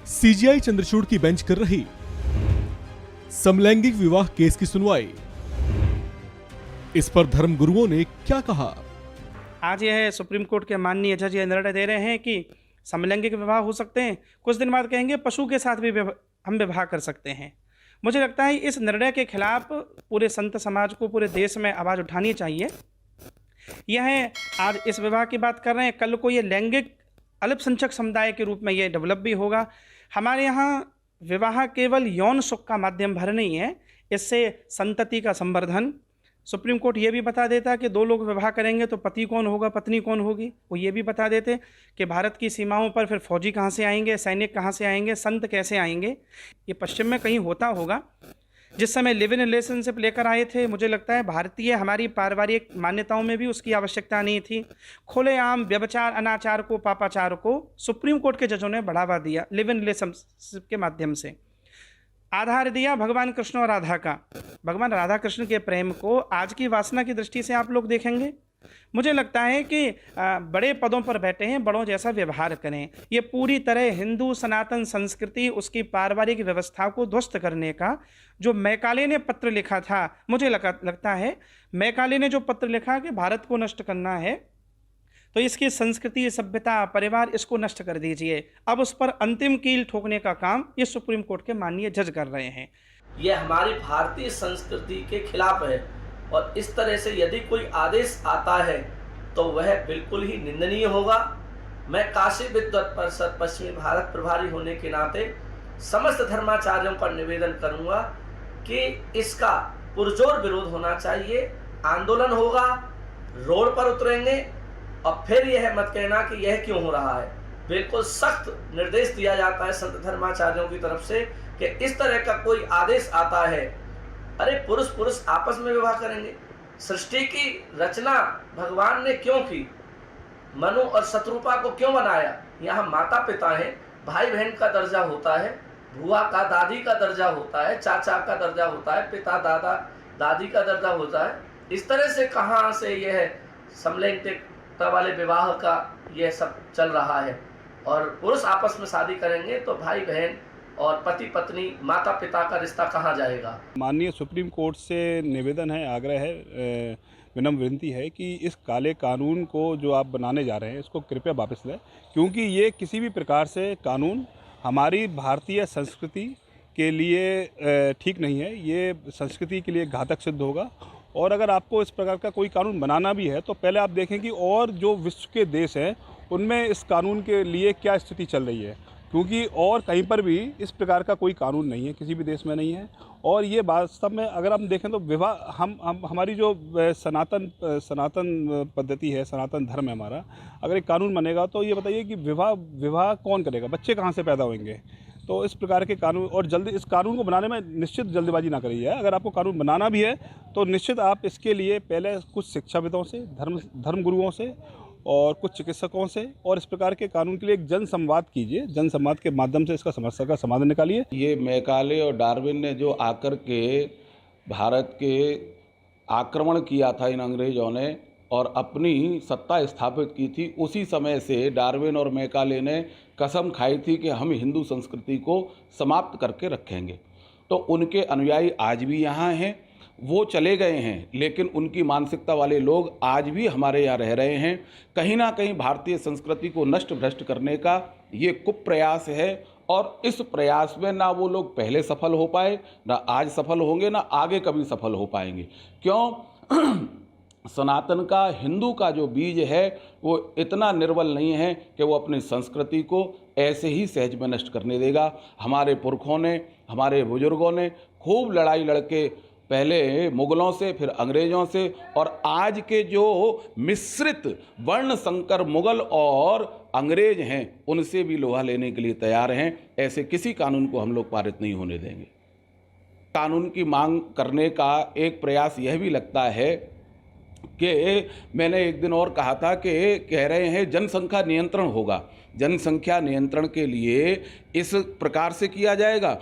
CGI Chandrachud की bench कर रही समलैंगिक विवाह केस की सुनवाई। इस पर धर्मगुरुओं ने क्या कहा? आज यह सुप्रीम कोर्ट के माननीय जज ये निर्णय दे रहे हैं कि समलैंगिक विवाह हो सकते हैं। कुछ दिन बाद कहेंगे पशु के साथ भी हम विवाह कर सकते हैं। मुझे लगता है इस निर्णय के खिलाफ पूरे संत समाज को पूरे देश में आवाज़ उठानी चाहिए। यह आज इस विवाह की बात कर रहे हैं, कल को ये लैंगिक अल्पसंख्यक समुदाय के रूप में ये डेवलप भी होगा। हमारे यहाँ विवाह केवल यौन सुख का माध्यम भर नहीं है, इससे संतति का संवर्धन। सुप्रीम कोर्ट ये भी बता देता कि दो लोग विवाह करेंगे तो पति कौन होगा, पत्नी कौन होगी। वो ये भी बता देते कि भारत की सीमाओं पर फिर फौजी कहाँ से आएंगे, सैनिक कहाँ से आएंगे, संत कैसे आएंगे। ये पश्चिम में कहीं होता होगा। जिस समय लिव इन रिलेशनशिप लेकर आए थे, मुझे लगता है भारतीय हमारी पारिवारिक मान्यताओं में भी उसकी आवश्यकता नहीं थी। खुलेआम व्यभिचार, अनाचार को, पापाचार को सुप्रीम कोर्ट के जजों ने बढ़ावा दिया लिव इन रिलेशनशिप के माध्यम से। आधार दिया भगवान कृष्ण और राधा का। भगवान राधा कृष्ण के प्रेम को आज की वासना की दृष्टि से आप लोग देखेंगे। मुझे लगता है कि बड़े पदों पर बैठे हैं, बड़ों जैसा व्यवहार करें। ये पूरी तरह हिंदू सनातन संस्कृति, उसकी पारिवारिक व्यवस्था को ध्वस्त करने का जो मैकाले ने पत्र लिखा था, मुझे लगता है मैकाले ने जो पत्र लिखा कि भारत को नष्ट करना है तो इसकी संस्कृति, सभ्यता, परिवार, इसको नष्ट कर दीजिए। अब उस पर अंतिम कील ठोकने का काम ये सुप्रीम कोर्ट के माननीय जज कर रहे हैं। यह हमारी भारतीय संस्कृति के खिलाफ है और इस तरह से यदि कोई आदेश आता है तो वह बिल्कुल ही निंदनीय होगा। मैं काशी विद्वत परिषद पश्चिमी भारत प्रभारी होने के नाते समस्त धर्माचार्यों का निवेदन करूंगा कि इसका पुरजोर विरोध होना चाहिए। आंदोलन होगा, रोड पर उतरेंगे और फिर यह मत कहना कि यह क्यों हो रहा है। बिल्कुल सख्त निर्देश दिया जाता है संत धर्माचार्यों की तरफ से कि इस तरह का कोई आदेश आता है, अरे पुरुष आपस में विवाह करेंगे। सृष्टि की रचना भगवान ने क्यों की? मनु और शत्रुपा को क्यों बनाया? यहाँ माता पिता है, भाई बहन का दर्जा होता है, बुआ का, दादी का दर्जा होता है, चाचा का दर्जा होता है, पिता दादा दादी का दर्जा होता है। इस तरह से कहाँ से यह समलैंगिकता वाले विवाह का यह सब चल रहा है। और पुरुष आपस में शादी करेंगे तो भाई बहन और पति पत्नी, माता पिता का रिश्ता कहाँ जाएगा। माननीय सुप्रीम कोर्ट से निवेदन है, आग्रह है, विनम्र विनती है कि इस काले कानून को जो आप बनाने जा रहे हैं इसको कृपया वापस लें, क्योंकि ये किसी भी प्रकार से कानून हमारी भारतीय संस्कृति के लिए ठीक नहीं है। ये संस्कृति के लिए घातक सिद्ध होगा। और अगर आपको इस प्रकार का कोई कानून बनाना भी है तो पहले आप देखें कि और जो विश्व के देश हैं उनमें इस कानून के लिए क्या स्थिति चल रही है, क्योंकि और कहीं पर भी इस प्रकार का कोई कानून नहीं है, किसी भी देश में नहीं है। और ये वास्तव में अगर हम देखें तो विवाह हमारी जो सनातन पद्धति है, सनातन धर्म है हमारा, अगर एक कानून बनेगा तो ये बताइए कि विवाह कौन करेगा, बच्चे कहाँ से पैदा होंगे। तो इस प्रकार के कानून, और जल्दी इस कानून को बनाने में निश्चित जल्दबाजी ना करिए। अगर आपको कानून बनाना भी है तो निश्चित आप इसके लिए पहले कुछ शिक्षाविदों से, धर्म गुरुओं से और कुछ चिकित्सकों से, और इस प्रकार के कानून के लिए एक जन संवाद कीजिए। जन संवाद के माध्यम से इसका समस्या का समाधान निकालिए। ये मैकाले और डार्विन ने जो आकर के भारत के आक्रमण किया था इन अंग्रेज़ों ने और अपनी सत्ता स्थापित की थी, उसी समय से डार्विन और मैकाले ने कसम खाई थी कि हम हिंदू संस्कृति को समाप्त करके रखेंगे। तो उनके अनुयायी आज भी यहाँ हैं। वो चले गए हैं लेकिन उनकी मानसिकता वाले लोग आज भी हमारे यहाँ रह रहे हैं। कहीं ना कहीं भारतीय संस्कृति को नष्ट भ्रष्ट करने का ये कुप्रयास है और इस प्रयास में ना वो लोग पहले सफल हो पाए, ना आज सफल होंगे, ना आगे कभी सफल हो पाएंगे। क्यों? सनातन का, हिंदू का जो बीज है वो इतना निर्बल नहीं है कि वो अपनी संस्कृति को ऐसे ही सहज में नष्ट करने देगा। हमारे पुरखों ने, हमारे बुजुर्गों ने खूब लड़ाई लड़के, पहले मुगलों से, फिर अंग्रेज़ों से, और आज के जो मिश्रित वर्ण संकर मुगल और अंग्रेज हैं उनसे भी लोहा लेने के लिए तैयार हैं। ऐसे किसी कानून को हम लोग पारित नहीं होने देंगे। कानून की मांग करने का एक प्रयास यह भी लगता है कि मैंने एक दिन और कहा था कि कह रहे हैं जनसंख्या नियंत्रण होगा। जनसंख्या नियंत्रण के लिए इस प्रकार से किया जाएगा